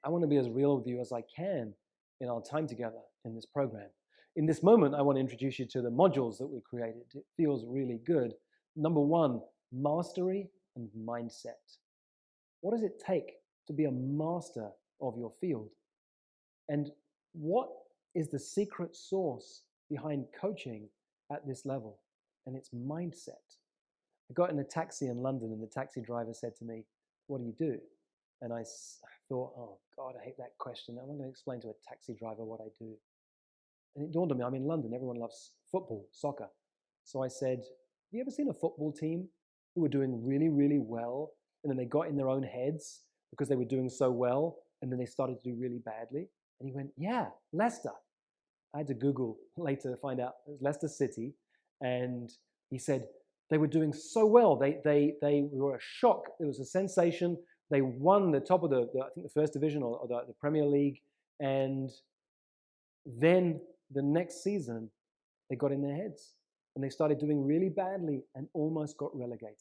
I want to be as real with you as I can in our time together in this program. In this moment, I want to introduce you to the modules that we created. It feels really good. Number one, mastery and mindset. What does it take to be a master of your field? And what is the secret sauce behind coaching at this level? And it's mindset. I got in a taxi in London and the taxi driver said to me, "What do you do?" And I thought, oh God, I hate that question. I'm not going to explain to a taxi driver what I do. And it dawned on me, I'm in London. Everyone loves football, soccer. So I said, have you ever seen a football team who were doing really, really well, and then they got in their own heads because they were doing so well, and then they started to do really badly? And he went, yeah, Leicester. I had to Google later to find out it was Leicester City. And he said they were doing so well. They were a shock. It was a sensation. They won the top of I think the first division or the Premier League. And then the next season, they got in their heads and they started doing really badly and almost got relegated.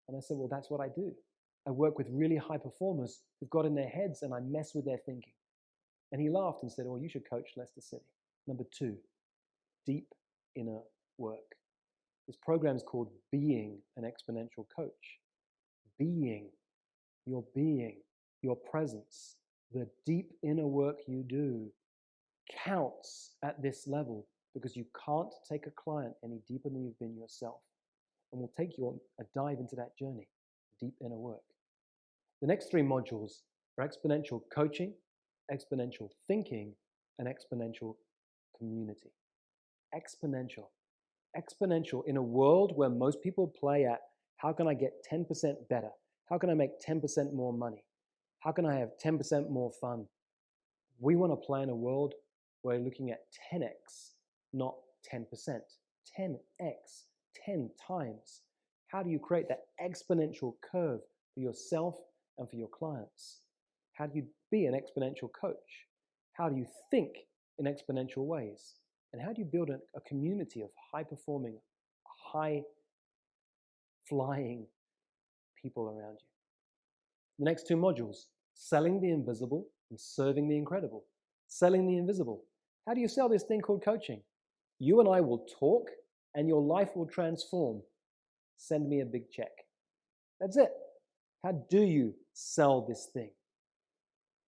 And I said, well, that's what I do. I work with really high performers who've got in their heads and I mess with their thinking. And he laughed and said, oh, you should coach Leicester City. Number two, deep inner work. This program is called Being an Exponential Coach. Being, your presence, the deep inner work you do counts at this level because you can't take a client any deeper than you've been yourself. And we'll take you on a dive into that journey, deep inner work. The next three modules are exponential coaching, exponential thinking, and exponential community. Exponential. Exponential in a world where most people play at how can I get 10% better? How can I make 10% more money? How can I have 10% more fun? We want to play in a world where we're looking at 10x, not 10%. 10x, 10 times. How do you create that exponential curve for yourself and for your clients? How do you be an exponential coach? How do you think in exponential ways? And how do you build a community of high-performing, high-flying people around you? The next two modules, selling the invisible and serving the incredible. Selling the invisible. How do you sell this thing called coaching? You and I will talk and your life will transform. Send me a big check. That's it. How do you sell this thing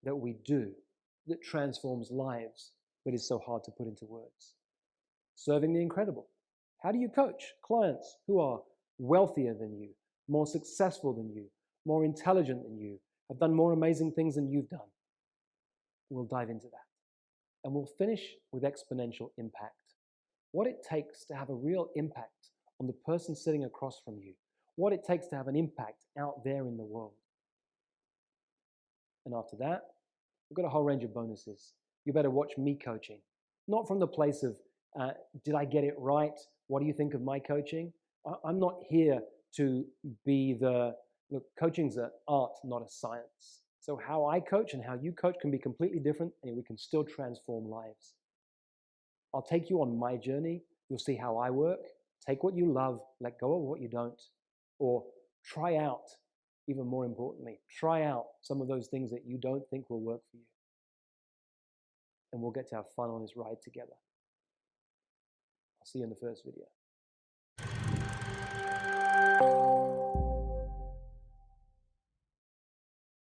that we do that transforms lives but is so hard to put into words? Serving the incredible. How do you coach clients who are wealthier than you, more successful than you, more intelligent than you, have done more amazing things than you've done? We'll dive into that. And we'll finish with exponential impact. What it takes to have a real impact on the person sitting across from you. What it takes to have an impact out there in the world. And after that, we've got a whole range of bonuses. You better watch me coaching. Not from the place of, did I get it right? What do you think of my coaching? I'm not here to be look, coaching's an art, not a science. So how I coach and how you coach can be completely different and we can still transform lives. I'll take you on my journey. You'll see how I work. Take what you love, let go of what you don't, or try out, even more importantly, try out some of those things that you don't think will work for you. And we'll get to have fun on this ride together. I'll see you in the first video.